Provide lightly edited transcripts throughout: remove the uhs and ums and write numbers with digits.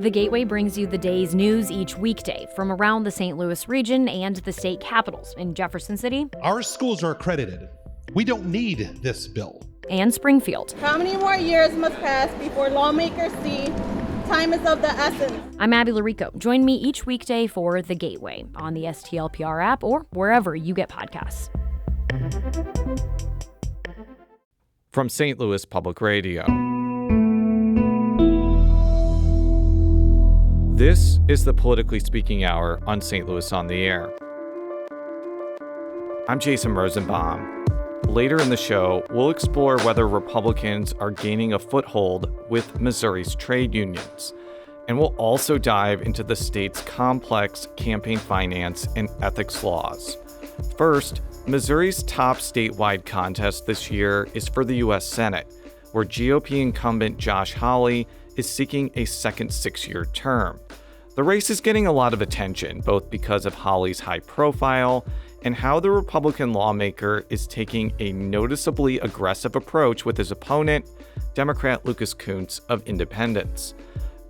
The Gateway brings you the day's news each weekday from around the St. Louis region and the state capitals in Jefferson City. Our schools are accredited. We don't need this bill. And Springfield. How many more years must pass before lawmakers see time is of the essence? I'm Abby Larico. Join me each weekday for The Gateway on the STLPR app or wherever you get podcasts. From St. Louis Public Radio. This is the Politically Speaking Hour on St. Louis on the Air. I'm Jason Rosenbaum. Later in the show, we'll explore whether Republicans are gaining a foothold with Missouri's trade unions. And we'll also dive into the state's complex campaign finance and ethics laws. First, Missouri's top statewide contest this year is for the U.S. Senate, where GOP incumbent Josh Hawley is seeking a second 6-year term. The race is getting a lot of attention, both because of Hawley's high profile and how the Republican lawmaker is taking a noticeably aggressive approach with his opponent, Democrat Lucas Kunce of Independence.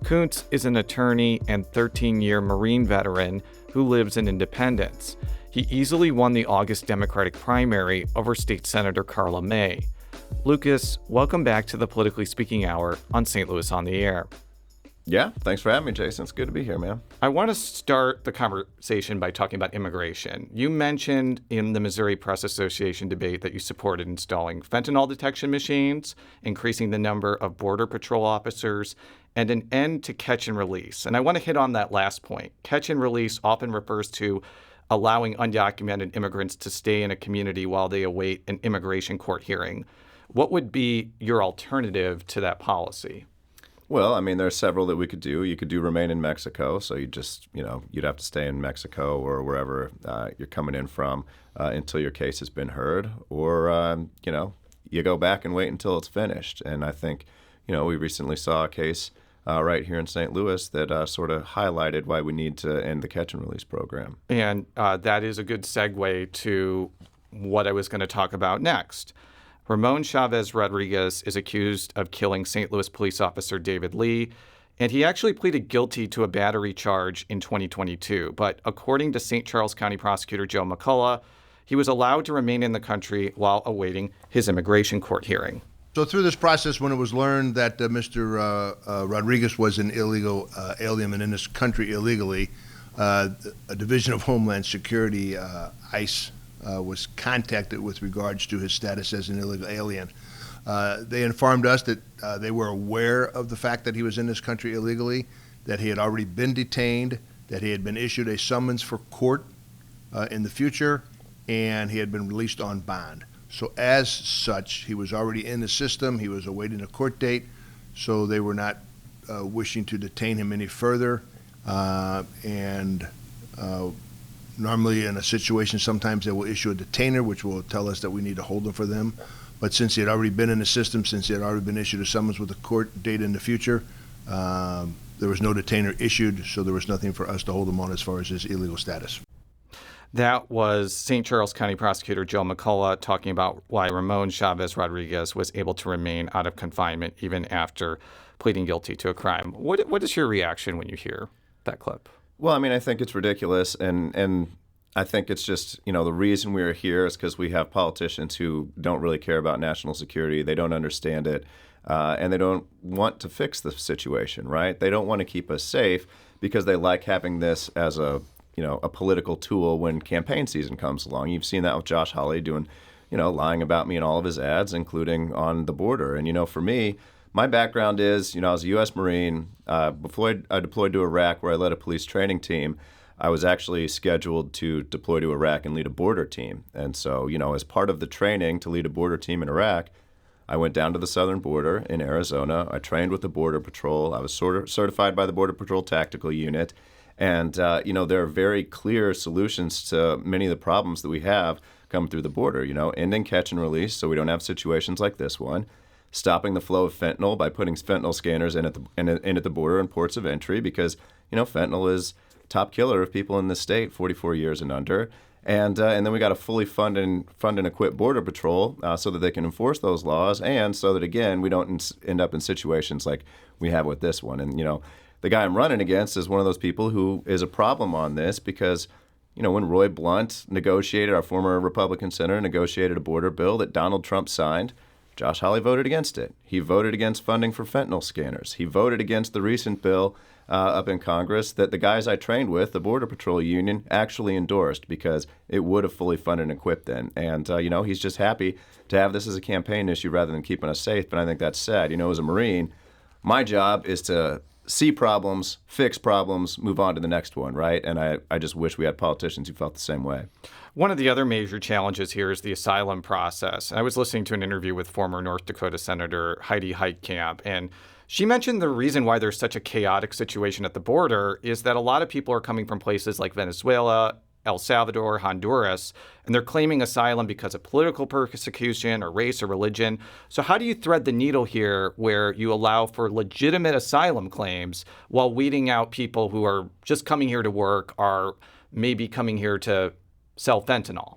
Kunce is an attorney and 13-year Marine veteran who lives in Independence. He easily won the August Democratic primary over State Senator Carla May. Lucas, welcome back to the Politically Speaking Hour on St. Louis on the Air. Yeah, thanks for having me, Jason. It's good to be here, man. I want to start the conversation by talking about immigration. You mentioned in the Missouri Press Association debate that you supported installing fentanyl detection machines, increasing the number of Border Patrol officers, and an end to catch and release. And I want to hit on that last point. Catch and release often refers to allowing undocumented immigrants to stay in a community while they await an immigration court hearing. What would be your alternative to that policy? Well, I mean, there are several that we could do. You could do remain in Mexico, so you just, you'd have to stay in Mexico or wherever you're coming in from until your case has been heard. Or, you go back and wait until it's finished. And I think, we recently saw a case right here in St. Louis that sort of highlighted why we need to end the catch and release program. And that is a good segue to what I was going to talk about next. Ramon Chavez Rodriguez is accused of killing St. Louis police officer David Lee, and he actually pleaded guilty to a battery charge in 2022. But according to St. Charles County Prosecutor Joe McCullough, he was allowed to remain in the country while awaiting his immigration court hearing. So through this process, when it was learned that Mr. Rodriguez was an illegal alien and in this country illegally, a Division of Homeland Security, ICE, was contacted with regards to his status as an illegal alien. They informed us that they were aware of the fact that he was in this country illegally, that he had already been detained, that he had been issued a summons for court in the future, and he had been released on bond. So as such, he was already in the system. He was awaiting a court date, so they were not wishing to detain him any further. Normally in a situation, sometimes they will issue a detainer, which will tell us that we need to hold him for them. But since he had already been in the system, since he had already been issued a summons with a court date in the future, there was no detainer issued, so there was nothing for us to hold him on as far as his illegal status. That was St. Charles County Prosecutor Joe McCullough talking about why Ramon Chavez Rodriguez was able to remain out of confinement even after pleading guilty to a crime. What is your reaction when you hear that clip? Well, I mean, I think it's ridiculous, and I think it's just, the reason we're here is because we have politicians who don't really care about national security. They don't understand it, and they don't want to fix the situation, right? They don't want to keep us safe because they like having this as a political tool when campaign season comes along. You've seen that with Josh Hawley doing, lying about me in all of his ads, including on the border. And, for me, my background is, I was a U.S. Marine. Before I deployed to Iraq, where I led a police training team, I was actually scheduled to deploy to Iraq and lead a border team. And so, as part of the training to lead a border team in Iraq, I went down to the southern border in Arizona. I trained with the Border Patrol. I was certified by the Border Patrol Tactical Unit. And, there are very clear solutions to many of the problems that we have come through the border, ending catch and release so we don't have situations like this one. Stopping the flow of fentanyl by putting fentanyl scanners in at the border and ports of entry because, fentanyl is top killer of people in this state, 44 years and under. And then we got to fully fund and equip Border Patrol so that they can enforce those laws and so that, again, we don't end up in situations like we have with this one. And, the guy I'm running against is one of those people who is a problem on this because, when Roy Blunt negotiated, our former Republican senator negotiated a border bill that Donald Trump signed, Josh Hawley voted against it. He voted against funding for fentanyl scanners. He voted against the recent bill up in Congress that the guys I trained with, the Border Patrol Union, actually endorsed because it would have fully funded and equipped then. And, he's just happy to have this as a campaign issue rather than keeping us safe. But I think that's sad. As a Marine, my job is to see problems, fix problems, move on to the next one, right? And I just wish we had politicians who felt the same way. One of the other major challenges here is the asylum process. I was listening to an interview with former North Dakota Senator Heidi Heitkamp, and she mentioned the reason why there's such a chaotic situation at the border is that a lot of people are coming from places like Venezuela, El Salvador, Honduras, and they're claiming asylum because of political persecution or race or religion. So how do you thread the needle here where you allow for legitimate asylum claims while weeding out people who are just coming here to work or maybe coming here to sell fentanyl?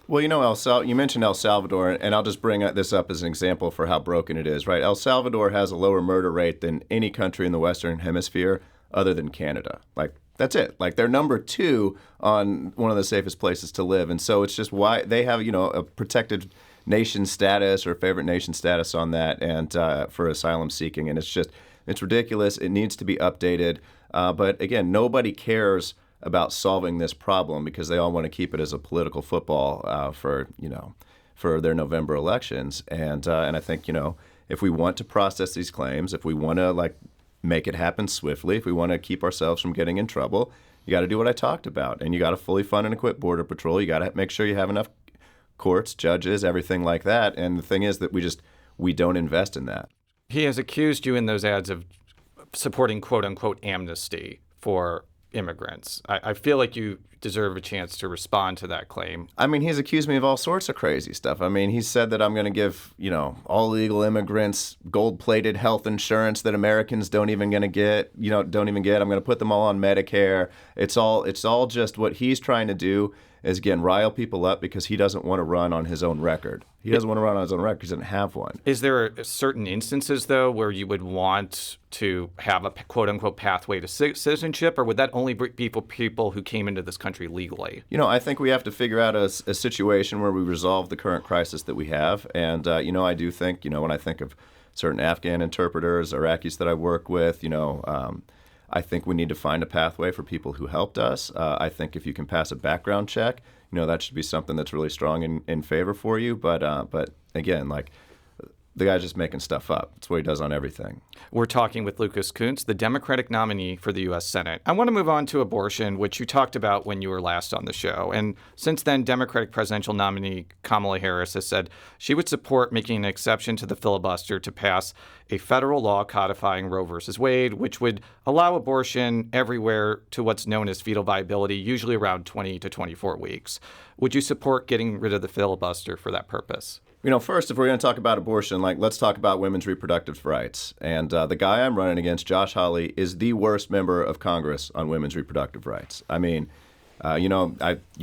Well, you mentioned El Salvador, and I'll just bring this up as an example for how broken it is, right? El Salvador has a lower murder rate than any country in the Western Hemisphere other than Canada. That's it. They're number 2 on one of the safest places to live. And so it's just why they have, a protected nation status or favorite nation status on that and for asylum seeking. And it's ridiculous. It needs to be updated. But again, nobody cares about solving this problem because they all want to keep it as a political football for their November elections. And I think, if we want to process these claims, if we want to make it happen swiftly, if we want to keep ourselves from getting in trouble, you got to do what I talked about. And you got to fully fund and equip Border Patrol. You got to make sure you have enough courts, judges, everything like that. And the thing is that we don't invest in that. He has accused you in those ads of supporting quote unquote amnesty for immigrants. I feel like you deserve a chance to respond to that claim. He's accused me of all sorts of crazy stuff. He said that I'm going to give, all illegal immigrants gold-plated health insurance that Americans don't even get. I'm going to put them all on Medicare. It's all just what he's trying to do is, again, rile people up because he doesn't want to run on his own record. He doesn't want to run on his own record because he doesn't have one. Is there certain instances, though, where you would want to have a quote-unquote pathway to citizenship, or would that only be for people who came into this country legally? I think we have to figure out a situation where we resolve the current crisis that we have. And, I do think, when I think of certain Afghan interpreters, Iraqis that I work with, I think we need to find a pathway for people who helped us. I think if you can pass a background check, that should be something that's really strong in favor for you. But again, the guy's just making stuff up. That's what he does on everything. We're talking with Lucas Kunce, the Democratic nominee for the U.S. Senate. I want to move on to abortion, which you talked about when you were last on the show. And since then, Democratic presidential nominee Kamala Harris has said she would support making an exception to the filibuster to pass a federal law codifying Roe v. Wade, which would allow abortion everywhere to what's known as fetal viability, usually around 20 to 24 weeks. Would you support getting rid of the filibuster for that purpose? First, if we're going to talk about abortion, let's talk about women's reproductive rights. And the guy I'm running against, Josh Hawley, is the worst member of Congress on women's reproductive rights. You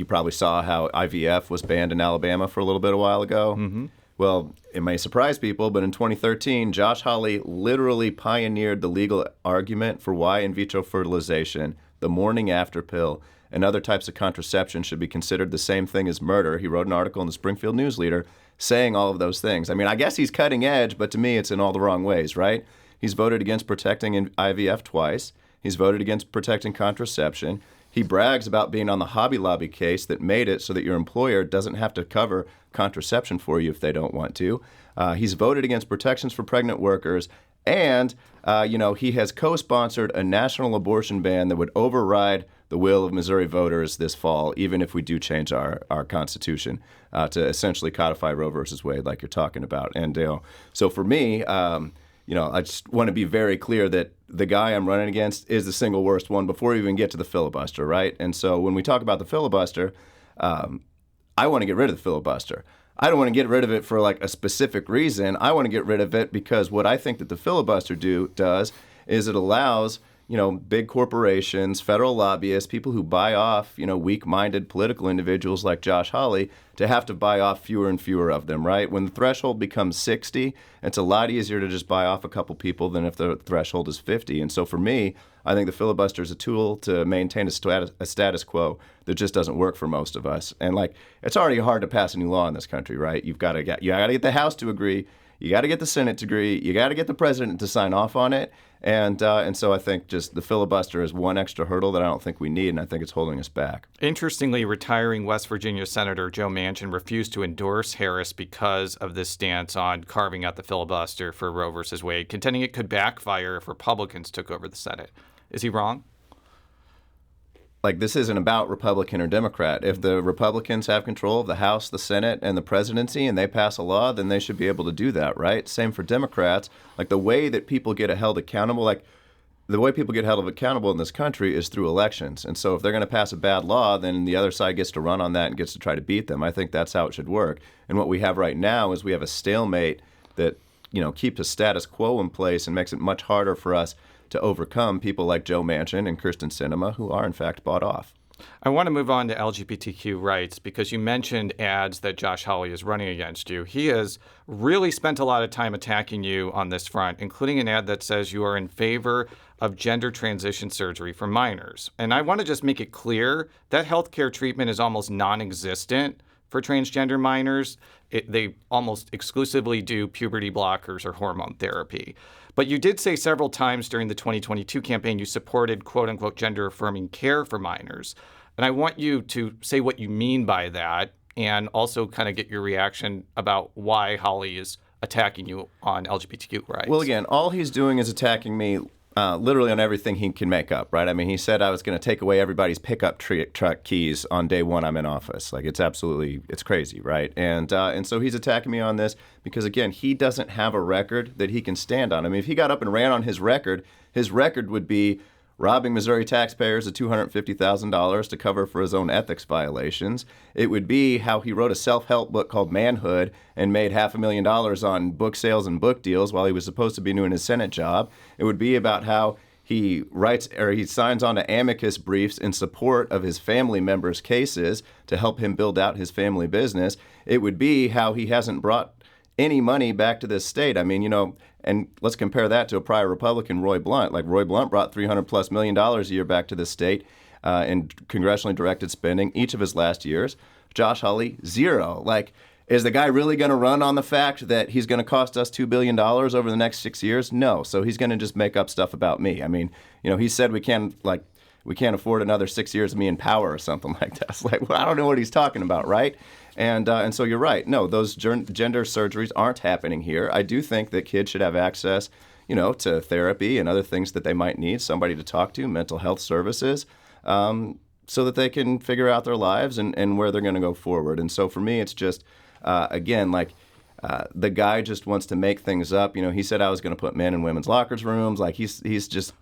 probably saw how IVF was banned in Alabama for a little bit a while ago. Mm-hmm. Well, it may surprise people, but in 2013, Josh Hawley literally pioneered the legal argument for why in vitro fertilization, the morning after pill, and other types of contraception should be considered the same thing as murder. He wrote an article in the Springfield News Leader saying all of those things. I guess he's cutting edge, but to me, it's in all the wrong ways, right? He's voted against protecting IVF twice. He's voted against protecting contraception. He brags about being on the Hobby Lobby case that made it so that your employer doesn't have to cover contraception for you if they don't want to. He's voted against protections for pregnant workers. And, he has co-sponsored a national abortion ban that would override the will of Missouri voters this fall, even if we do change our Constitution to essentially codify Roe versus Wade like you're talking about. And so for me, I just want to be very clear that the guy I'm running against is the single worst one before we even get to the filibuster, right? And so when we talk about the filibuster, I want to get rid of the filibuster. I don't want to get rid of it for a specific reason. I want to get rid of it because what I think that the filibuster does is it allows big corporations, federal lobbyists, people who buy off, weak-minded political individuals like Josh Hawley to have to buy off fewer and fewer of them, right? When the threshold becomes 60, it's a lot easier to just buy off a couple people than if the threshold is 50. And so for me, I think the filibuster is a tool to maintain a status quo that just doesn't work for most of us. And it's already hard to pass a new law in this country, right? You got to get the House to agree. You got to get the Senate to agree. You got to get the president to sign off on it. And so I think just the filibuster is one extra hurdle that I don't think we need, and I think it's holding us back. Interestingly, retiring West Virginia Senator Joe Manchin refused to endorse Harris because of this stance on carving out the filibuster for Roe versus Wade, contending it could backfire if Republicans took over the Senate. Is he wrong? This isn't about Republican or Democrat. If the Republicans have control of the House, the Senate, and the presidency, and they pass a law, then they should be able to do that, right? Same for Democrats. The way that people get held accountable, the way people get held accountable in this country is through elections. And so if they're going to pass a bad law, then the other side gets to run on that and gets to try to beat them. I think that's how it should work. And what we have right now is we have a stalemate that, keeps a status quo in place and makes it much harder for us to overcome people like Joe Manchin and Kyrsten Sinema, who are in fact bought off. I want to move on to LGBTQ rights because you mentioned ads that Josh Hawley is running against you. He has really spent a lot of time attacking you on this front, including an ad that says you are in favor of gender transition surgery for minors. And I want to just make it clear that healthcare treatment is almost non-existent for transgender minors. They almost exclusively do puberty blockers or hormone therapy. But you did say several times during the 2022 campaign you supported quote-unquote gender-affirming care for minors. And I want you to say what you mean by that and also kind of get your reaction about why Hawley is attacking you on LGBTQ rights. Well, again, all he's doing is attacking me literally on everything he can make up, right? I mean, he said I was going to take away everybody's pickup truck keys on day one I'm in office. It's crazy, right? And so he's attacking me on this because, again, he doesn't have a record that he can stand on. I mean, if he got up and ran on his record would be robbing Missouri taxpayers of $250,000 to cover for his own ethics violations. It would be how he wrote a self-help book called Manhood and made $500,000 on book sales and book deals while he was supposed to be doing his Senate job. It would be about how he signs on to amicus briefs in support of his family members' cases to help him build out his family business. It would be how he hasn't brought any money back to this state. I mean, and let's compare that to a prior Republican, Roy Blunt. Roy Blunt brought $300+ million a year back to this state in congressionally directed spending each of his last years. Josh Hawley, zero. Is the guy really going to run on the fact that he's going to cost us $2 billion over the next 6 years? No. So he's going to just make up stuff about me. I mean, he said we can't afford another 6 years of me in power or something like that. It's well, I don't know what he's talking about, right? And so you're right. No, those gender surgeries aren't happening here. I do think that kids should have access, to therapy and other things that they might need, somebody to talk to, mental health services, so that they can figure out their lives and where they're going to go forward. And so for me, it's just, the guy just wants to make things up. He said I was going to put men in women's lockers rooms. He's just,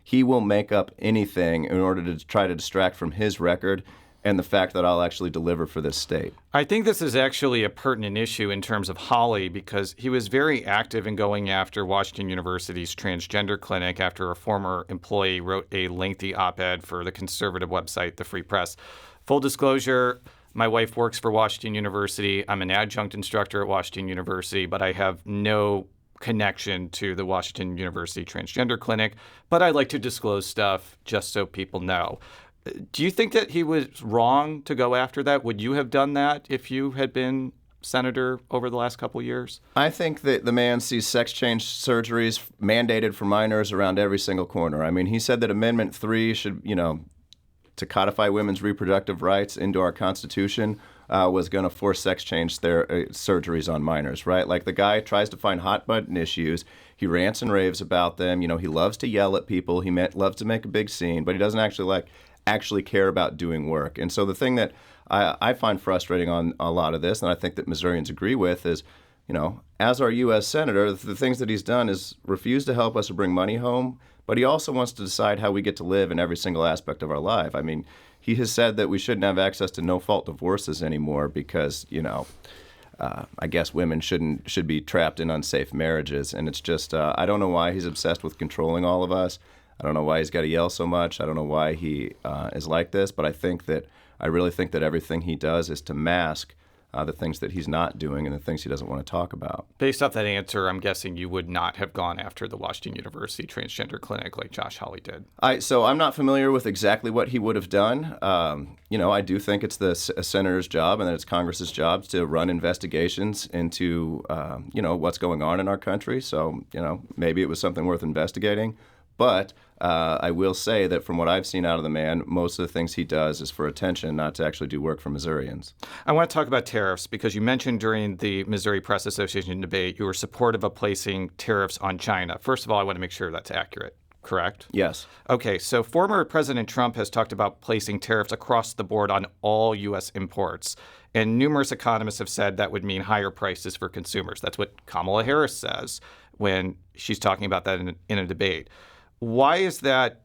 he will make up anything in order to try to distract from his record and the fact that I'll actually deliver for this state. I think this is actually a pertinent issue in terms of Hawley because he was very active in going after Washington University's transgender clinic after a former employee wrote a lengthy op-ed for the conservative website, The Free Press. Full disclosure, my wife works for Washington University. I'm an adjunct instructor at Washington University, but I have no connection to the Washington University Transgender Clinic, but I like to disclose stuff just so people know. Do you think that he was wrong to go after that? Would you have done that if you had been senator over the last couple of years? I think that the man sees sex change surgeries mandated for minors around every single corner. I mean, he said that Amendment 3 should, to codify women's reproductive rights into our Constitution was going to force sex change surgeries on minors, right? The guy tries to find hot button issues. He rants and raves about them. He loves to yell at people. He loves to make a big scene, but he doesn't actually care about doing work. And so the thing that I find frustrating on a lot of this, and I think that Missourians agree with, is, as our U.S. Senator, the things that he's done is refuse to help us to bring money home, but he also wants to decide how we get to live in every single aspect of our life. I mean, he has said that we shouldn't have access to no-fault divorces anymore because, I guess women should be trapped in unsafe marriages. And it's just, I don't know why he's obsessed with controlling all of us. I don't know why he's got to yell so much. I don't know why he is like this, but I really think that everything he does is to mask the things that he's not doing and the things he doesn't want to talk about. Based off that answer, I'm guessing you would not have gone after the Washington University transgender clinic like Josh Hawley did. So I'm not familiar with exactly what he would have done. I do think it's the senator's job and that it's Congress's job to run investigations into, what's going on in our country. So, maybe it was something worth investigating. But I will say that from what I've seen out of the man, most of the things he does is for attention, not to actually do work for Missourians. I want to talk about tariffs because you mentioned during the Missouri Press Association debate you were supportive of placing tariffs on China. First of all, I want to make sure that's accurate, correct? Yes. Okay, so former President Trump has talked about placing tariffs across the board on all U.S. imports. And numerous economists have said that would mean higher prices for consumers. That's what Kamala Harris says when she's talking about that in a debate. Why is that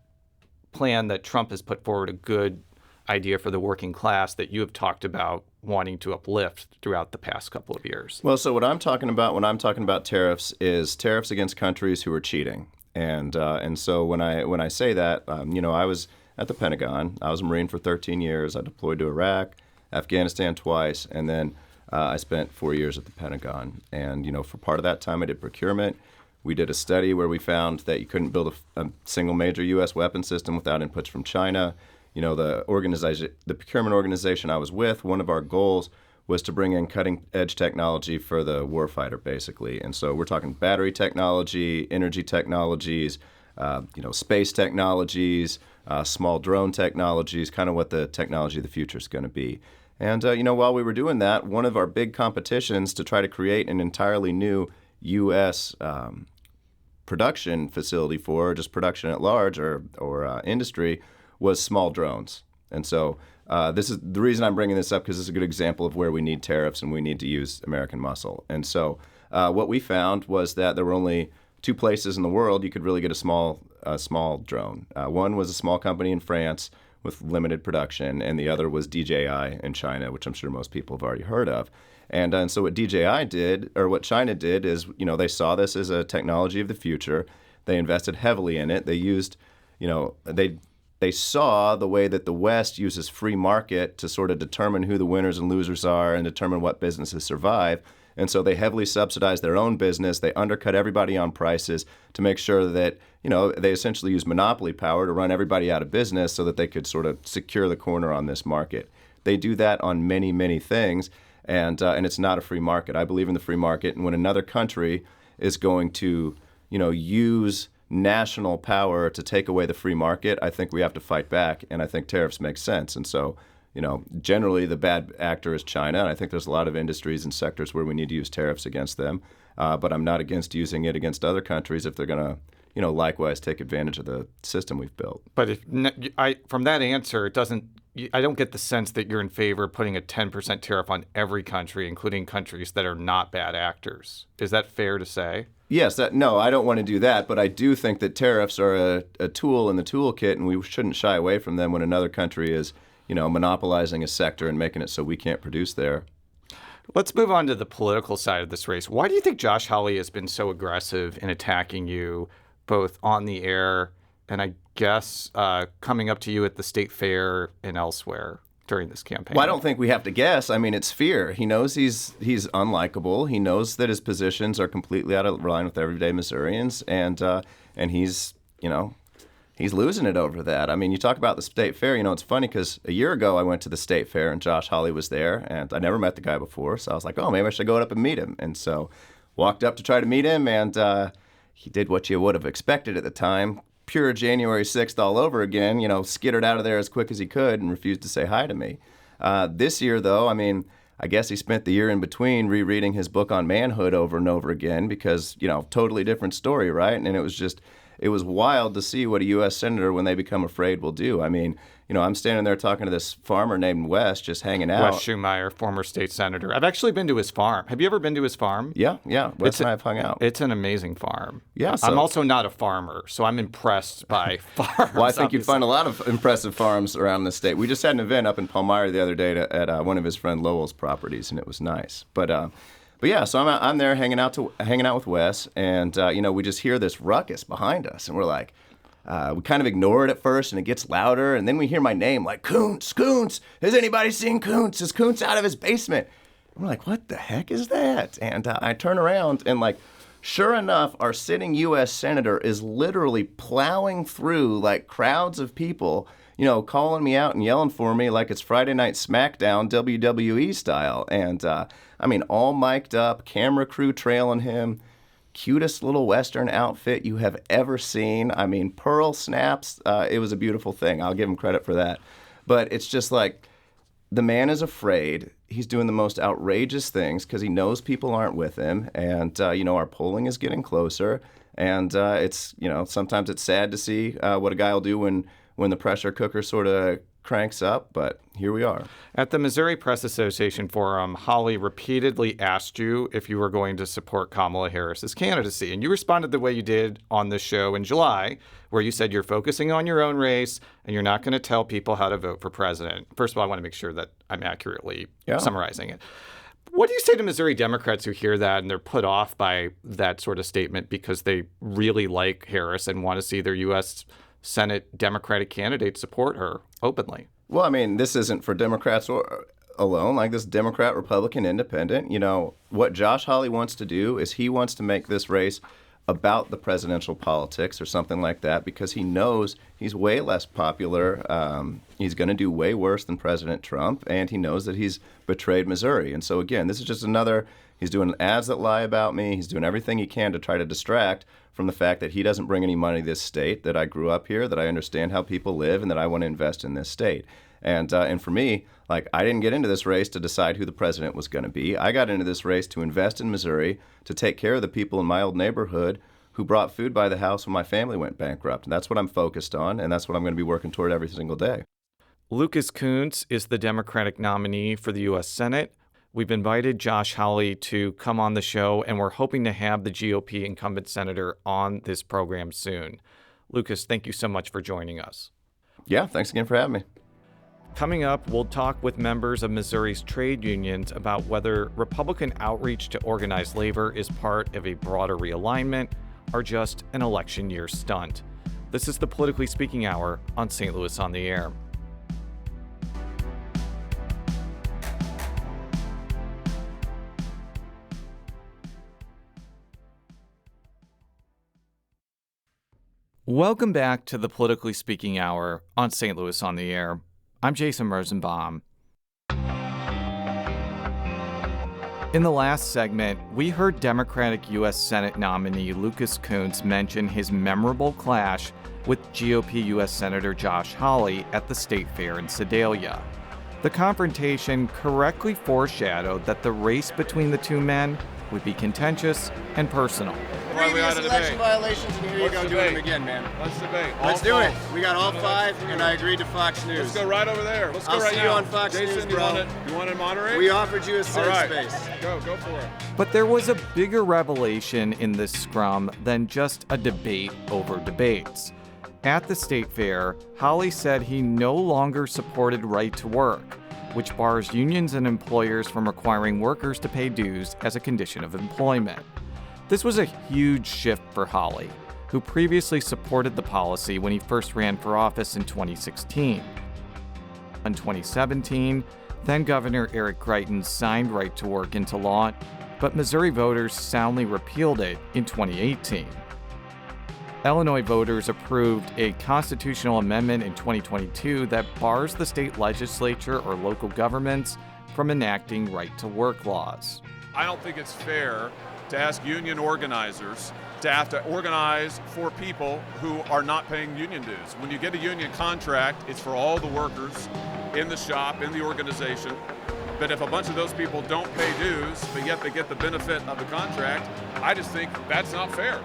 plan that Trump has put forward a good idea for the working class that you have talked about wanting to uplift throughout the past couple of years? Well, so what I'm talking about when I'm talking about tariffs is tariffs against countries who are cheating. And so when I say that, I was at the Pentagon. I was a Marine for 13 years. I deployed to Iraq, Afghanistan twice, and then I spent 4 years at the Pentagon. And, for part of that time I did procurement. We did a study where we found that you couldn't build a single major U.S. weapon system without inputs from China. The procurement organization I was with, one of our goals was to bring in cutting-edge technology for the warfighter, basically. And so we're talking battery technology, energy technologies, space technologies, small drone technologies, kind of what the technology of the future is going to be. And, while we were doing that, one of our big competitions to try to create an entirely new U.S. Production facility for just production at large or industry was small drones. And so this is the reason I'm bringing this up, because this is a good example of where we need tariffs and we need to use American muscle. And so what we found was that there were only two places in the world you could really get a small drone. One was a small company in France with limited production, and the other was DJI in China, which I'm sure most people have already heard of. And so what DJI did, or what China did, is, they saw this as a technology of the future. They invested heavily in it. They used, they saw the way that the West uses free market to sort of determine who the winners and losers are and determine what businesses survive. And so they heavily subsidized their own business. They undercut everybody on prices to make sure that, they essentially use monopoly power to run everybody out of business so that they could sort of secure the corner on this market. They do that on many, many things. And it's not a free market. I believe in the free market. And when another country is going to, use national power to take away the free market, I think we have to fight back. And I think tariffs make sense. And so, generally the bad actor is China. And I think there's a lot of industries and sectors where we need to use tariffs against them. But I'm not against using it against other countries if they're going to, likewise take advantage of the system we've built. But from that answer, I don't get the sense that you're in favor of putting a 10% tariff on every country, including countries that are not bad actors. Is that fair to say? Yes. No, I don't want to do that. But I do think that tariffs are a tool in the toolkit, and we shouldn't shy away from them when another country is, monopolizing a sector and making it so we can't produce there. Let's move on to the political side of this race. Why do you think Josh Hawley has been so aggressive in attacking you, both on the air and I guess coming up to you at the state fair and elsewhere during this campaign? Well, I don't think we have to guess. I mean, it's fear. He knows he's unlikable. He knows that his positions are completely out of line with everyday Missourians, and he's losing it over that. I mean, you talk about the state fair. It's funny because a year ago I went to the state fair and Josh Hawley was there, and I never met the guy before, so I was like, oh, maybe I should go up and meet him. And so walked up to try to meet him, and he did what you would have expected at the time. Pure January 6th all over again, skittered out of there as quick as he could and refused to say hi to me. This year, though, I guess he spent the year in between rereading his book on manhood over and over again because, totally different story, right? And it was wild to see what a U.S. senator, when they become afraid, will do. I'm standing there talking to this farmer named Wes, just hanging out. Wes Schumeyer, former state senator. I've actually been to his farm. Have you ever been to his farm? Yeah. Wes and I have hung out. It's an amazing farm. Yeah. I'm also not a farmer, so I'm impressed by farms. Well, I think you'd find a lot of impressive farms around the state. We just had an event up in Palmyra the other day at one of his friend Lowell's properties, and it was nice. But yeah, so I'm there hanging out with Wes, and we just hear this ruckus behind us, and we're like, we kind of ignore it at first, and it gets louder, and then we hear my name, like, Kunce, has anybody seen Kunce? Is Kunce out of his basement? And we're like, what the heck is that? And I turn around, and like, sure enough, our sitting U.S. Senator is literally plowing through like crowds of people, calling me out and yelling for me like it's Friday Night SmackDown WWE style. And all mic'd up, camera crew trailing him. Cutest little Western outfit you have ever seen. I mean, pearl snaps. It was a beautiful thing. I'll give him credit for that. But it's just like, the man is afraid. He's doing the most outrageous things because he knows people aren't with him. And, our polling is getting closer. And it's, sometimes it's sad to see what a guy will do when the pressure cooker sort of cranks up. But here we are. At the Missouri Press Association Forum, Hawley repeatedly asked you if you were going to support Kamala Harris's candidacy. And you responded the way you did on the show in July, where you said you're focusing on your own race and you're not going to tell people how to vote for president. First of all, I want to make sure that I'm accurately summarizing it. What do you say to Missouri Democrats who hear that and they're put off by that sort of statement because they really like Harris and want to see their U.S. Senate Democratic candidate support her openly? Well, I mean, this isn't for Democrats alone. Like, this Democrat, Republican, Independent. What Josh Hawley wants to do is he wants to make this race about the presidential politics or something like that because he knows he's way less popular. He's going to do way worse than President Trump, and he knows that he's betrayed Missouri. And so, again, this is just he's doing ads that lie about me. He's doing everything he can to try to distract from the fact that he doesn't bring any money to this state, that I grew up here, that I understand how people live, and that I want to invest in this state. And for me, like, I didn't get into this race to decide who the president was going to be. I got into this race to invest in Missouri, to take care of the people in my old neighborhood who brought food by the house when my family went bankrupt. And that's what I'm focused on, and that's what I'm going to be working toward every single day. Lucas Kunce is the Democratic nominee for the U.S. Senate. We've invited Josh Hawley to come on the show, and we're hoping to have the GOP incumbent senator on this program soon. Lucas, thank you so much for joining us. Yeah, thanks again for having me. Coming up, we'll talk with members of Missouri's trade unions about whether Republican outreach to organized labor is part of a broader realignment or just an election year stunt. This is the Politically Speaking Hour on St. Louis on the Air. Welcome back to the Politically Speaking Hour on St. Louis on the Air. I'm Jason Rosenbaum. In the last segment, we heard Democratic U.S. Senate nominee Lucas Kunce mention his memorable clash with GOP U.S. Senator Josh Hawley at the State Fair in Sedalia. The confrontation correctly foreshadowed that the race between the two men would be contentious and personal. Previous election violations, and here you go doing them again, man. Let's debate. Let's do it. We got all five, and I agreed to Fox News. Let's go right over there. Let's go I'll right see now. you on Fox Jason, News, bro. You want to moderate? We offered you a safe all right. space. Go for it. But there was a bigger revelation in this scrum than just a debate over debates. At the State Fair, Hawley said he no longer supported right to work, which bars unions and employers from requiring workers to pay dues as a condition of employment. This was a huge shift for Hawley, who previously supported the policy when he first ran for office in 2016. In 2017, then-Governor Eric Greitens signed right to work into law, but Missouri voters soundly repealed it in 2018. Illinois voters approved a constitutional amendment in 2022 that bars the state legislature or local governments from enacting right-to-work laws. I don't think it's fair to ask union organizers to have to organize for people who are not paying union dues. When you get a union contract, it's for all the workers in the shop, in the organization. But if a bunch of those people don't pay dues, but yet they get the benefit of the contract, I just think that's not fair.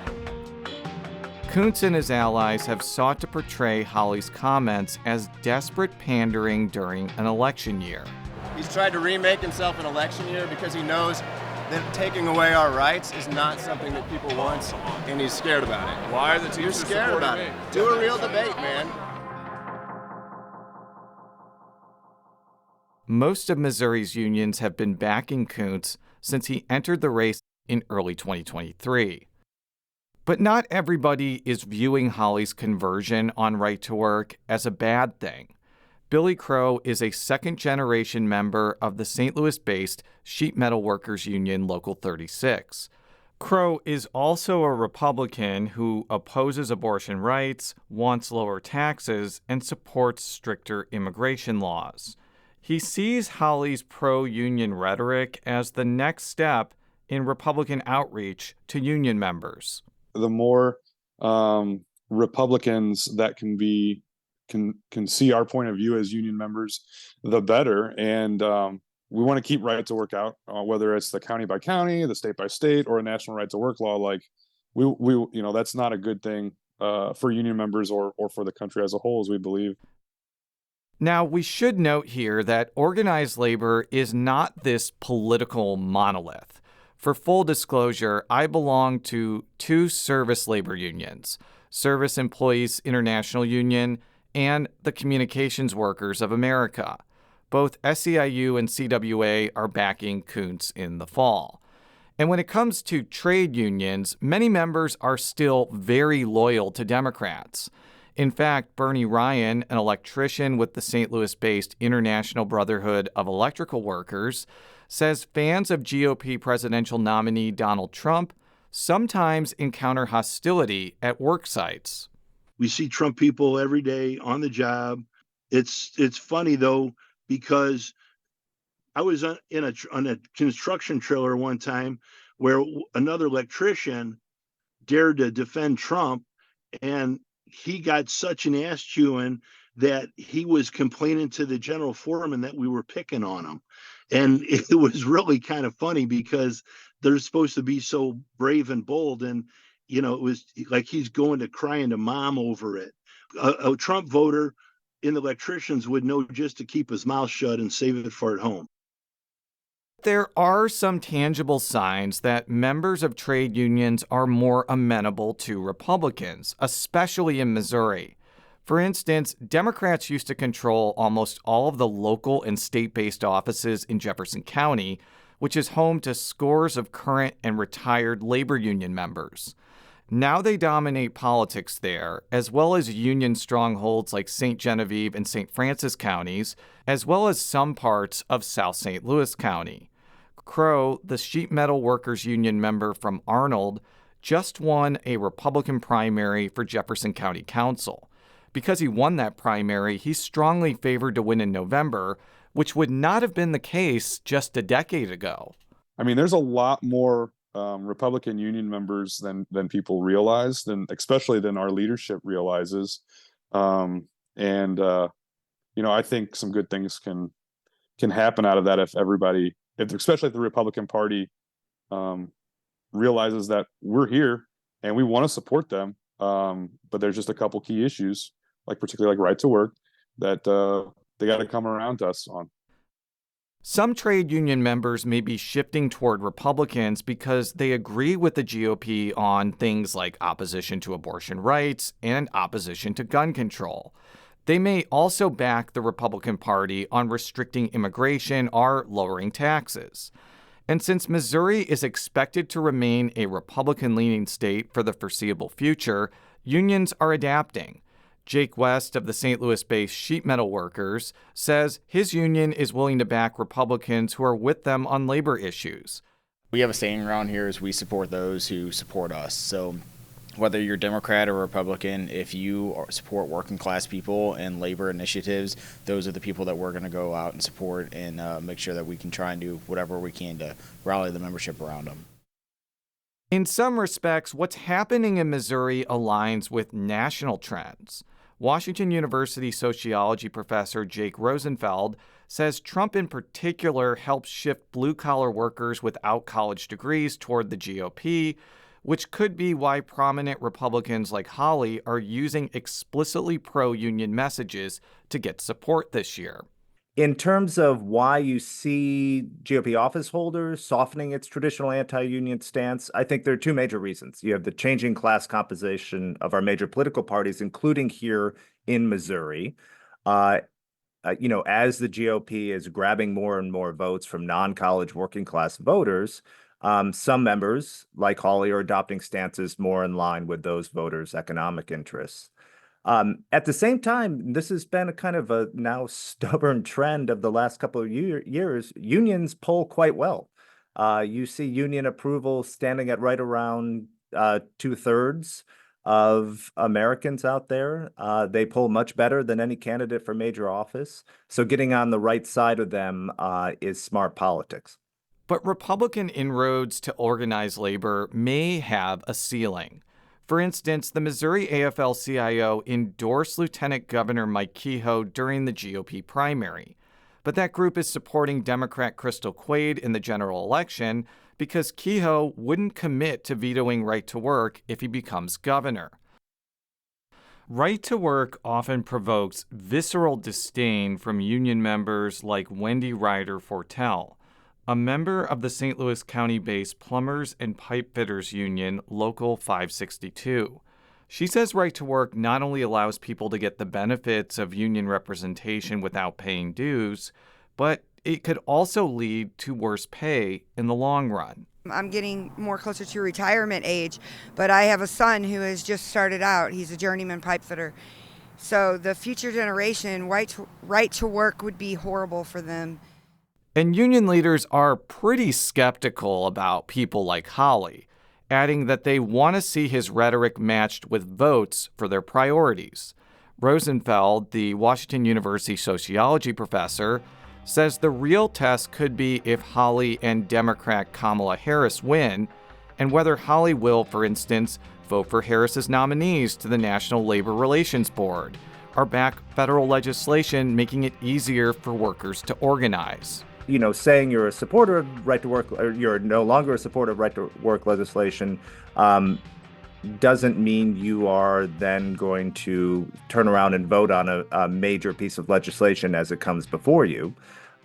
Kunce and his allies have sought to portray Hawley's comments as desperate pandering during an election year. He's tried to remake himself an election year because he knows that taking away our rights is not something that people want, and he's scared about it. Why are the teachers You're scared about supporting it. me? Do a real debate, man. Most of Missouri's unions have been backing Kunce since he entered the race in early 2023. But not everybody is viewing Hawley's conversion on right to work as a bad thing. Billy Crow is a second-generation member of the St. Louis-based Sheet Metal Workers Union Local 36. Crow is also a Republican who opposes abortion rights, wants lower taxes, and supports stricter immigration laws. He sees Hawley's pro-union rhetoric as the next step in Republican outreach to union members. The more Republicans that can see our point of view as union members, the better. And we want to keep right to work out, whether it's the county by county, the state by state, or a national right to work law. Like we that's not a good thing for union members or for the country as a whole, as we believe. Now, we should note here that organized labor is not this political monolith. For full disclosure, I belong to two service labor unions, Service Employees International Union and the Communications Workers of America. Both SEIU and CWA are backing Kunce in the fall. And when it comes to trade unions, many members are still very loyal to Democrats. In fact, Bernie Ryan, an electrician with the St. Louis-based International Brotherhood of Electrical Workers, says fans of GOP presidential nominee Donald Trump sometimes encounter hostility at work sites. We see Trump people every day on the job. It's funny, though, because I was on a construction trailer one time where another electrician dared to defend Trump, and he got such an ass chewing that he was complaining to the general foreman that we were picking on him. And it was really kind of funny because they're supposed to be so brave and bold. And, it was like he's going to crying to mom over it. A Trump voter in the electricians would know just to keep his mouth shut and save it for at home. There are some tangible signs that members of trade unions are more amenable to Republicans, especially in Missouri. For instance, Democrats used to control almost all of the local and state-based offices in Jefferson County, which is home to scores of current and retired labor union members. Now they dominate politics there, as well as union strongholds like St. Genevieve and St. Francis counties, as well as some parts of South St. Louis County. Crow, the sheet metal workers union member from Arnold, just won a Republican primary for Jefferson County Council. Because he won that primary, he's strongly favored to win in November, which would not have been the case just a decade ago. I mean, there's a lot more Republican union members than people realize, especially than our leadership realizes. I think some good things can happen out of that especially if the Republican Party realizes that we're here and we want to support them. But there's just a couple key issues, particularly right to work, that they got to come around to us on. Some trade union members may be shifting toward Republicans because they agree with the GOP on things like opposition to abortion rights and opposition to gun control. They may also back the Republican Party on restricting immigration or lowering taxes. And since Missouri is expected to remain a Republican-leaning state for the foreseeable future, unions are adapting. Jake West of the St. Louis-based Sheet Metal Workers says his union is willing to back Republicans who are with them on labor issues. We have a saying around here is we support those who support us. So whether you're Democrat or Republican, if you support working class people and labor initiatives, those are the people that we're going to go out and support and make sure that we can try and do whatever we can to rally the membership around them. In some respects, what's happening in Missouri aligns with national trends. Washington University sociology professor Jake Rosenfeld says Trump in particular helps shift blue-collar workers without college degrees toward the GOP, which could be why prominent Republicans like Hawley are using explicitly pro-union messages to get support this year. In terms of why you see GOP office holders softening its traditional anti-union stance, I think there are two major reasons. You have the changing class composition of our major political parties, including here in Missouri. As the GOP is grabbing more and more votes from non-college working class voters, Some members, like Hawley, are adopting stances more in line with those voters' economic interests. At the same time, this has been a kind of a now stubborn trend of the last couple of years. Unions poll quite well. You see union approval standing at right around 2/3 of Americans out there. They poll much better than any candidate for major office. So getting on the right side of them is smart politics. But Republican inroads to organized labor may have a ceiling. For instance, the Missouri AFL-CIO endorsed Lieutenant Governor Mike Kehoe during the GOP primary. But that group is supporting Democrat Crystal Quade in the general election because Kehoe wouldn't commit to vetoing right to work if he becomes governor. Right to work often provokes visceral disdain from union members like Wendy Ryder Fortell, a member of the St. Louis County-based Plumbers and Pipe Fitters Union, Local 562. She says right to work not only allows people to get the benefits of union representation without paying dues, but it could also lead to worse pay in the long run. I'm getting more closer to retirement age, but I have a son who has just started out. He's a journeyman pipe fitter. So the future generation, right to work would be horrible for them. And union leaders are pretty skeptical about people like Hawley, adding that they want to see his rhetoric matched with votes for their priorities. Rosenfeld, the Washington University sociology professor, says the real test could be if Hawley and Democrat Kamala Harris win, and whether Hawley will, for instance, vote for Harris's nominees to the National Labor Relations Board, or back federal legislation making it easier for workers to organize. You know, saying you're a supporter of right to work, or you're no longer a supporter of right to work legislation, doesn't mean you are then going to turn around and vote on a major piece of legislation as it comes before you.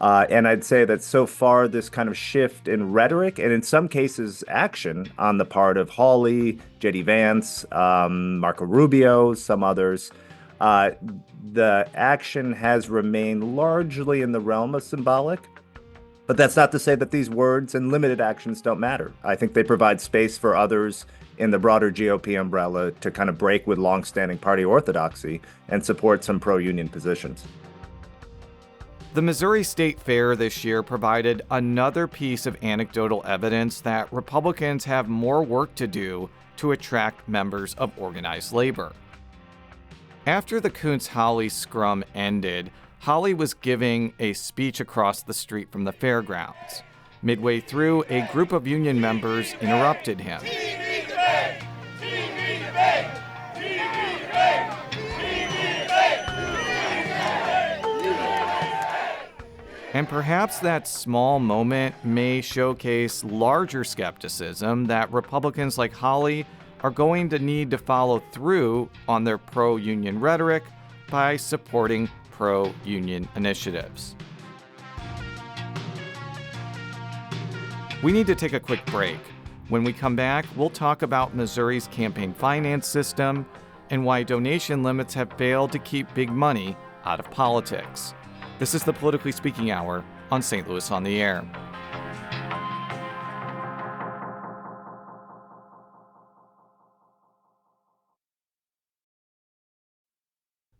And I'd say that so far, this kind of shift in rhetoric and in some cases action on the part of Hawley, J.D. Vance, Marco Rubio, some others, the action has remained largely in the realm of symbolic. But that's not to say that these words and limited actions don't matter. I think they provide space for others in the broader GOP umbrella to kind of break with longstanding party orthodoxy and support some pro-union positions. The Missouri State Fair this year provided another piece of anecdotal evidence that Republicans have more work to do to attract members of organized labor. After the Kunce-Hawley scrum ended, Hawley was giving a speech across the street from the fairgrounds. Midway through, a group of union members interrupted him. And perhaps that small moment may showcase larger skepticism that Republicans like Hawley are going to need to follow through on their pro-union rhetoric by supporting pro-union initiatives. We need to take a quick break. When we come back, we'll talk about Missouri's campaign finance system and why donation limits have failed to keep big money out of politics. This is the Politically Speaking Hour on St. Louis on the Air.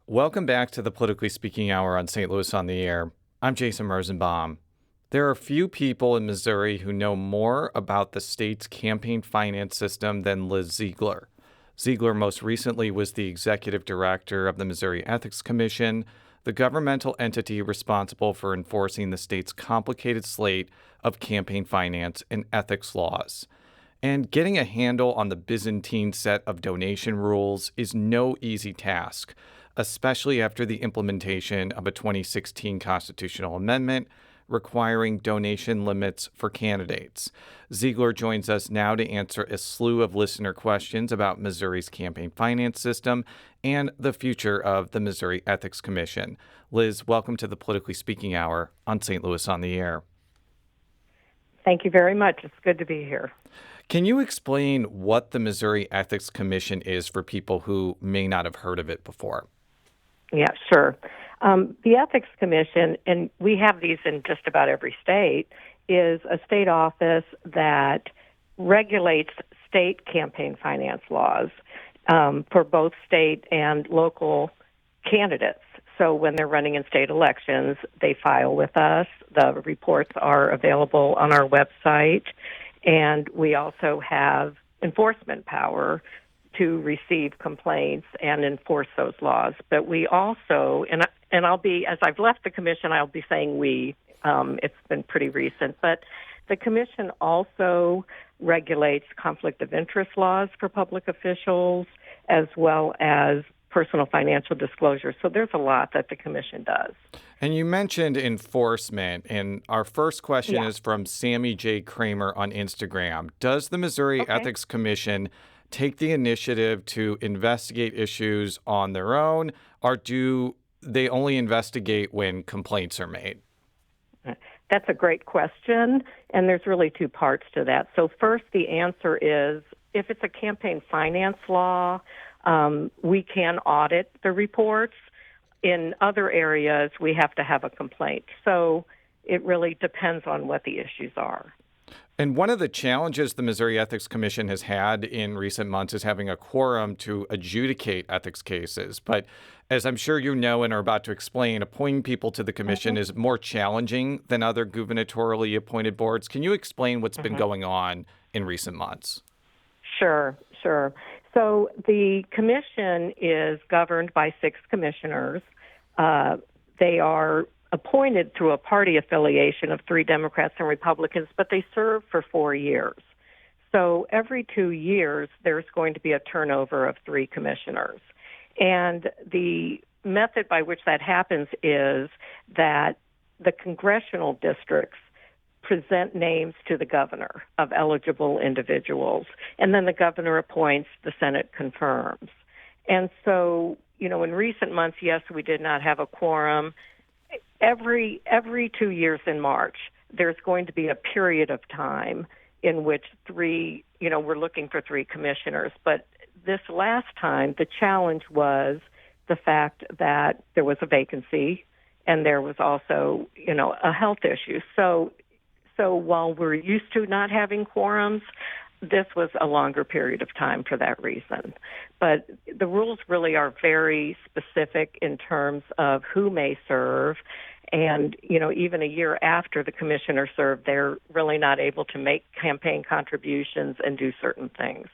Welcome back to the Politically Speaking Hour on St. Louis on the Air. I'm Jason Rosenbaum. There are few people in Missouri who know more about the state's campaign finance system than Liz Ziegler. Ziegler most recently was the executive director of the Missouri Ethics Commission, the governmental entity responsible for enforcing the state's complicated slate of campaign finance and ethics laws. And getting a handle on the byzantine set of donation rules is no easy task, especially after the implementation of a 2016 constitutional amendment requiring donation limits for candidates. Ziegler joins us now to answer a slew of listener questions about Missouri's campaign finance system and the future of the Missouri Ethics Commission. Liz, welcome to the Politically Speaking Hour on St. Louis on the Air. Thank you very much. It's good to be here. Can you explain what the Missouri Ethics Commission is for people who may not have heard of it before? Yeah, sure. The Ethics Commission, and we have these in just about every state, is a state office that regulates state campaign finance laws for both state and local candidates. So when they're running in state elections, they file with us. The reports are available on our website, and we also have enforcement power to receive complaints and enforce those laws. But we also, and I'll be, as I've left the commission, I'll be saying we. It's been pretty recent, but the commission also regulates conflict of interest laws for public officials, as well as personal financial disclosure. So there's a lot that the commission does. And you mentioned enforcement, and our first question is from Sammy J. Kramer on Instagram. Does the Missouri Ethics Commission take the initiative to investigate issues on their own, or do they only investigate when complaints are made? That's a great question, and there's really two parts to that. So first, the answer is if it's a campaign finance law, we can audit the reports. In other areas, we have to have a complaint. So it really depends on what the issues are. And one of the challenges the Missouri Ethics Commission has had in recent months is having a quorum to adjudicate ethics cases. But as I'm sure you know and are about to explain, appointing people to the commission is more challenging than other gubernatorially appointed boards. Can you explain what's been going on in recent months? Sure. So the commission is governed by 6 commissioners. They are appointed through a party affiliation of 3 Democrats and Republicans, but they serve for 4 years. So every 2 years, there's going to be a turnover of 3 commissioners. And the method by which that happens is that the congressional districts present names to the governor of eligible individuals, and then the governor appoints, the Senate confirms. And so, in recent months, yes, we did not have a quorum. Every 2 years in March, there's going to be a period of time in which we're looking for 3 commissioners. But this last time, the challenge was the fact that there was a vacancy and there was also, a health issue. So while we're used to not having quorums, this was a longer period of time for that reason. But the rules really are very specific in terms of who may serve. And, even a year after the commissioner served, they're really not able to make campaign contributions and do certain things.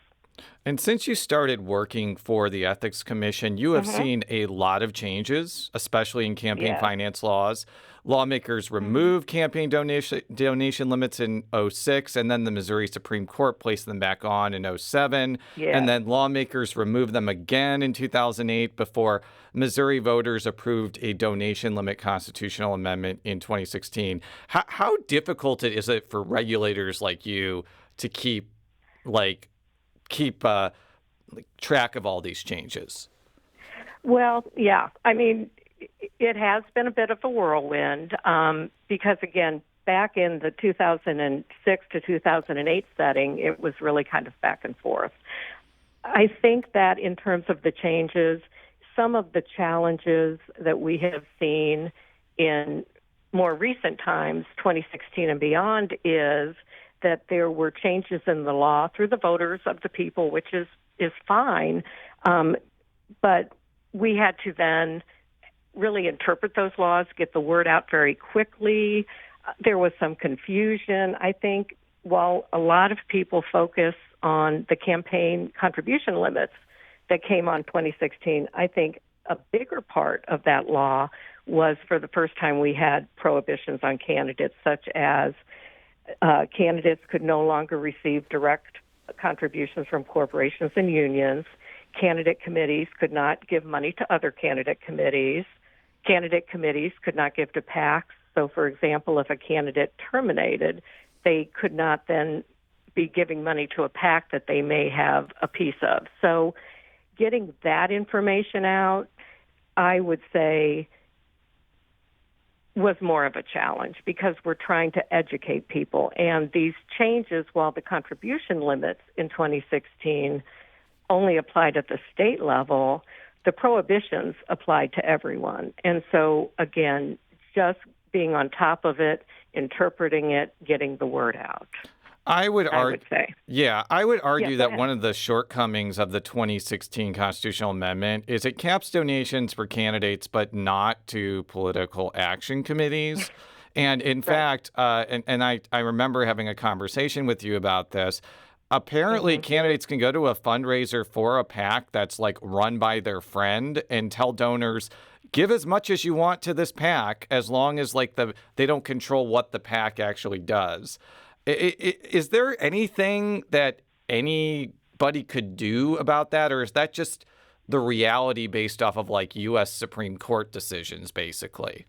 And since you started working for the Ethics Commission, you have seen a lot of changes, especially in campaign finance laws. Lawmakers removed campaign donation limits in 2006, and then the Missouri Supreme Court placed them back on in 2007. And then lawmakers removed them again in 2008 before Missouri voters approved a donation limit constitutional amendment in 2016. How difficult is it for regulators like you to keep track of all these changes? Well, yeah. I mean, it has been a bit of a whirlwind because, again, back in the 2006 to 2008 setting, it was really kind of back and forth. I think that in terms of the changes, some of the challenges that we have seen in more recent times, 2016 and beyond, is that there were changes in the law through the voters of the people, which is fine. But we had to then really interpret those laws, get the word out very quickly. There was some confusion. I think while a lot of people focus on the campaign contribution limits that came on 2016, I think a bigger part of that law was for the first time we had prohibitions on candidates, such as candidates could no longer receive direct contributions from corporations and unions. Candidate committees could not give money to other candidate committees. Candidate committees could not give to PACs. So, for example, if a candidate terminated, they could not then be giving money to a PAC that they may have a piece of. So getting that information out, I would say, was more of a challenge because we're trying to educate people. And these changes, while the contribution limits in 2016 only applied at the state level, the prohibitions applied to everyone. And so, again, just being on top of it interpreting it, getting the word out. I would say. Yeah, I would argue that ahead. one of the shortcomings of the 2016 constitutional amendment is it caps donations for candidates, but not to political action committees. And in fact, and I remember having a conversation with you about this. Apparently, candidates can go to a fundraiser for a PAC that's like run by their friend and tell donors, give as much as you want to this PAC, as long as like they don't control what the PAC actually does. Is there anything that anybody could do about that, or is that just the reality based off of like U.S. Supreme Court decisions, basically?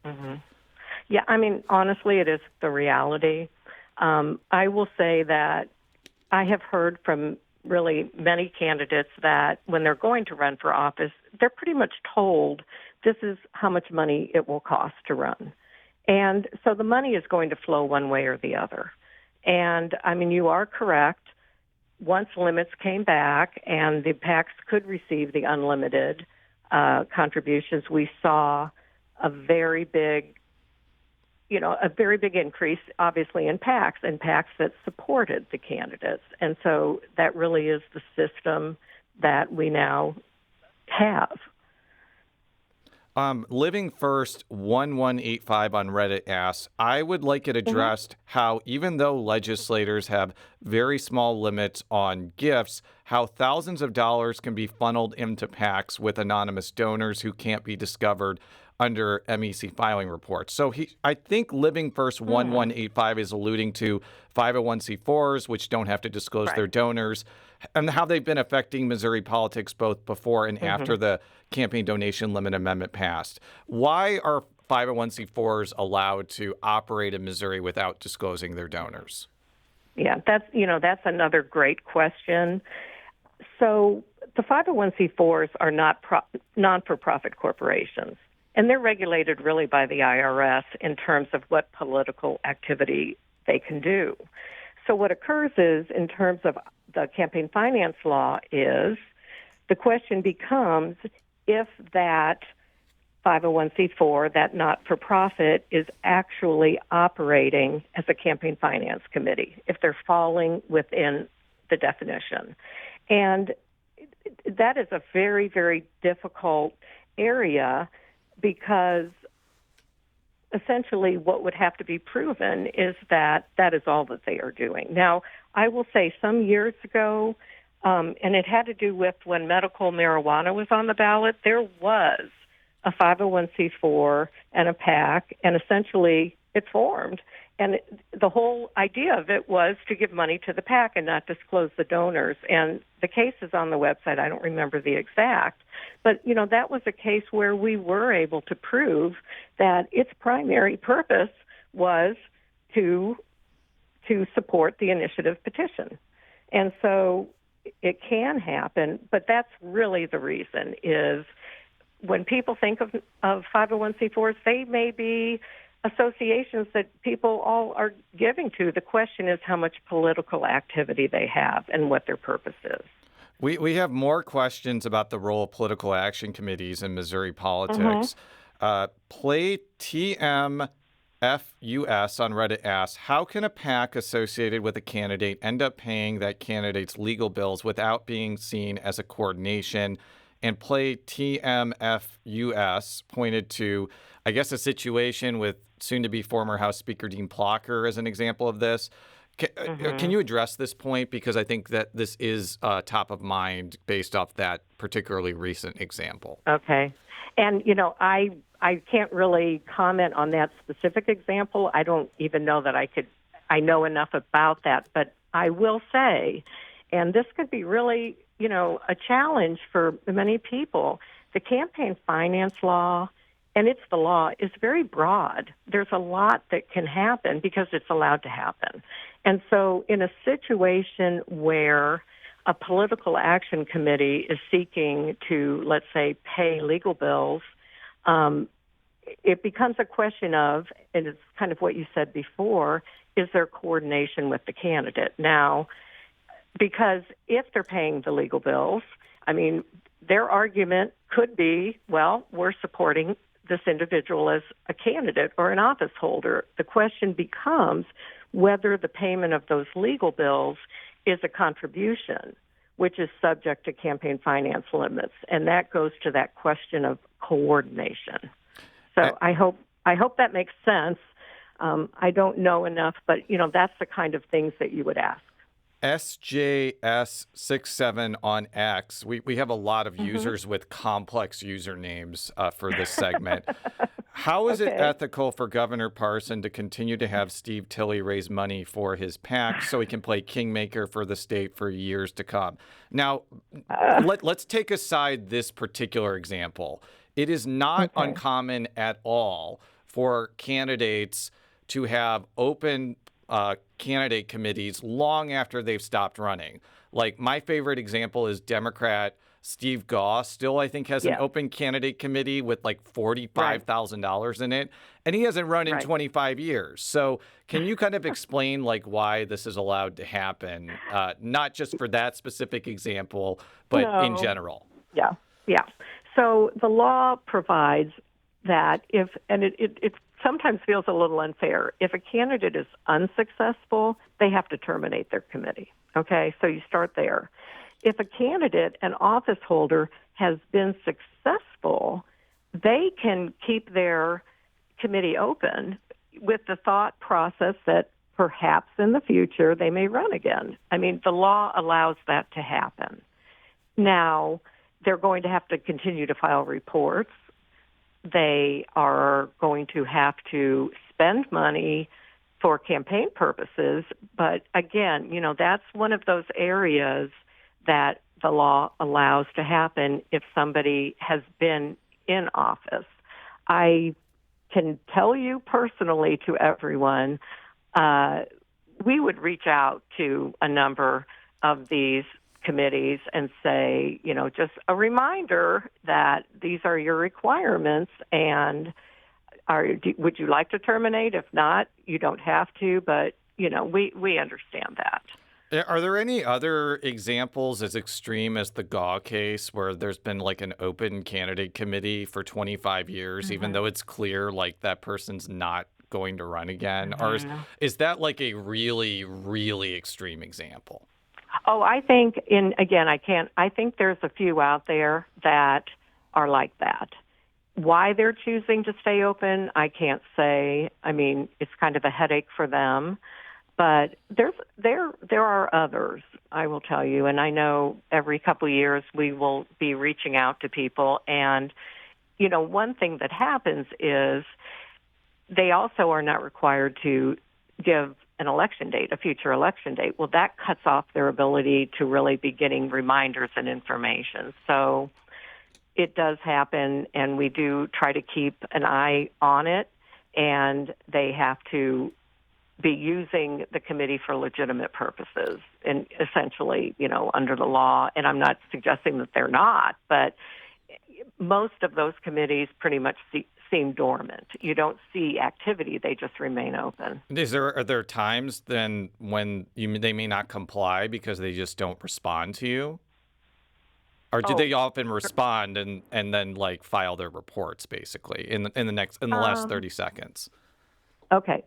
Yeah, I mean, honestly, it is the reality. I will say that I have heard from really many candidates that when they're going to run for office, they're pretty much told this is how much money it will cost to run. And so the money is going to flow one way or the other. And, I mean, you are correct. Once limits came back and the PACs could receive the unlimited contributions, we saw a very big increase, obviously, in PACs that supported the candidates. And so that really is the system that we now have. Living First 1185 on Reddit asks, I would like it addressed how even though legislators have very small limits on gifts, how thousands of dollars can be funneled into PACs with anonymous donors who can't be discovered under MEC filing reports. So I think Living First 1185 is alluding to 501c4s, which don't have to disclose their donors, and how they've been affecting Missouri politics both before and after the campaign donation limit amendment passed. Why are 501c4s allowed to operate in Missouri without disclosing their donors? Yeah, that's another great question. So the 501c4s are not non-for-profit corporations, and they're regulated really by the IRS in terms of what political activity they can do. So what occurs is, in terms of the campaign finance law, is the question becomes if that 501c4, that not-for-profit, is actually operating as a campaign finance committee, if they're falling within the definition. And that is a very, very difficult area because essentially what would have to be proven is that that is all that they are doing. Now, I will say some years ago, and it had to do with when medical marijuana was on the ballot, there was a 501c4 and a PAC, and essentially it formed. And the whole idea of it was to give money to the PAC and not disclose the donors. And the case is on the website. I don't remember the exact. But, that was a case where we were able to prove that its primary purpose was to support the initiative petition. And so it can happen, but that's really the reason is when people think of 501c4s, they may be associations that people all are giving to. The question is how much political activity they have and what their purpose is. We have more questions about the role of political action committees in Missouri politics. Play TMFUS on Reddit asks, how can a PAC associated with a candidate end up paying that candidate's legal bills without being seen as a coordination? And Play TMFUS pointed to, I guess, a situation with soon-to-be former House Speaker Dean Plocher as an example of this. Can you address this point? Because I think that this is top of mind based off that particularly recent example. Okay. And, I can't really comment on that specific example. I don't even know that I know enough about that. But I will say, and this could be really, a challenge for many people, the campaign finance law, and it's the law, is very broad. There's a lot that can happen because it's allowed to happen. And so in a situation where a political action committee is seeking to, let's say, pay legal bills, it becomes a question of, and it's kind of what you said before, is there coordination with the candidate? Now, because if they're paying the legal bills, I mean, their argument could be, well, we're supporting this individual as a candidate or an office holder. The question becomes whether the payment of those legal bills is a contribution, which is subject to campaign finance limits. And that goes to that question of coordination. So I hope that makes sense. I don't know enough, but, that's the kind of things that you would ask. SJS67 on X. We have a lot of users with complex usernames for this segment. How is it ethical for Governor Parson to continue to have Steve Tilley raise money for his PAC so he can play kingmaker for the state for years to come? Now, let's take aside this particular example. It is not uncommon at all for candidates to have open candidate committees long after they've stopped running. Like, my favorite example is Democrat Steve Goss still, I think, has an open candidate committee with like $45,000 in it, and he hasn't run in 25 years. So can you kind of explain like why this is allowed to happen, not just for that specific example, but in general? Yeah. So the law provides that it sometimes feels a little unfair. If a candidate is unsuccessful, they have to terminate their committee. Okay, so you start there. If a candidate, an office holder, has been successful, they can keep their committee open with the thought process that perhaps in the future they may run again. I mean, the law allows that to happen. Now, they're going to have to continue to file reports. They are going to have to spend money for campaign purposes. But again, that's one of those areas that the law allows to happen if somebody has been in office. I can tell you personally to everyone, we would reach out to a number of these committees and say, just a reminder that these are your requirements, and would you like to terminate? If not, you don't have to, but, we understand that. Are there any other examples as extreme as the Gaw case where there's been like an open candidate committee for 25 years, even though it's clear like that person's not going to run again? Or is that like a really, really extreme example? Oh, I think I think there's a few out there that are like that. Why they're choosing to stay open, I can't say. I mean, it's kind of a headache for them. But there are others, I will tell you, and I know every couple of years we will be reaching out to people. And, one thing that happens is they also are not required to give an election date, a future election date. Well, that cuts off their ability to really be getting reminders and information. So it does happen, and we do try to keep an eye on it, and they have to be using the committee for legitimate purposes and essentially, under the law. And I'm not suggesting that they're not, but most of those committees pretty much seem dormant. You don't see activity. They just remain open. Are there times then when they may not comply because they just don't respond to you? Or do they often respond and then like file their reports basically in the last 30 seconds? Okay.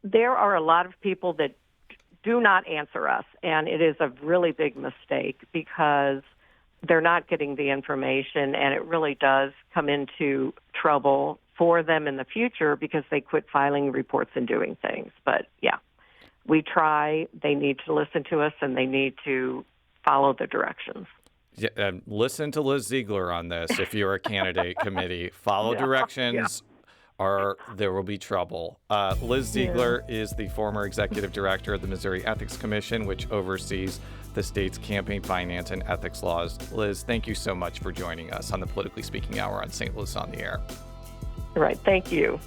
There are a lot of people that do not answer us, and it is a really big mistake because they're not getting the information, and it really does come into trouble for them in the future because they quit filing reports and doing things. But, yeah, we try. They need to listen to us, and they need to follow the directions. Yeah, listen to Liz Ziegler on this if you're a candidate committee. Follow directions. Or there will be trouble. Liz Ziegler is the former executive director of the Missouri Ethics Commission, which oversees the state's campaign finance and ethics laws. Liz, thank you so much for joining us on the Politically Speaking Hour on St. Louis on the Air. All right. Thank you.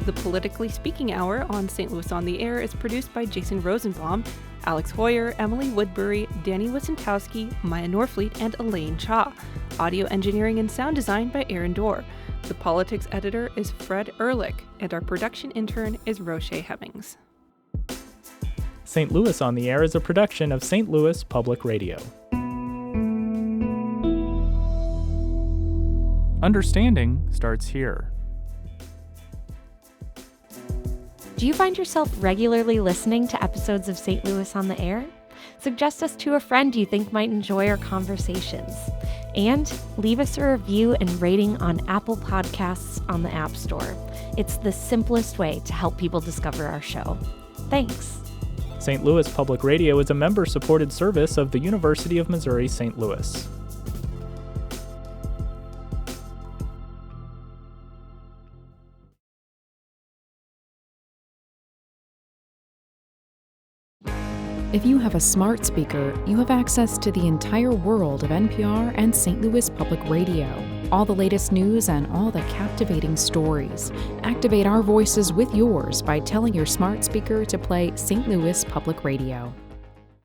The Politically Speaking Hour on St. Louis on the Air is produced by Jason Rosenbaum Alex Hoyer, Emily Woodbury, Danny Wissentowski, Maya Norfleet, and Elaine Cha. Audio engineering and sound design by Aaron Dorr. The politics editor is Fred Ehrlich, and our production intern is Roche Hemmings. St. Louis on the Air is a production of St. Louis Public Radio. Understanding starts here. Do you find yourself regularly listening to episodes of St. Louis on the Air? Suggest us to a friend you think might enjoy our conversations. And leave us a review and rating on Apple Podcasts on the App Store. It's the simplest way to help people discover our show. Thanks. St. Louis Public Radio is a member-supported service of the University of Missouri St. Louis. If you have a smart speaker, you have access to the entire world of NPR and St. Louis Public Radio. All the latest news and all the captivating stories. Activate our voices with yours by telling your smart speaker to play St. Louis Public Radio.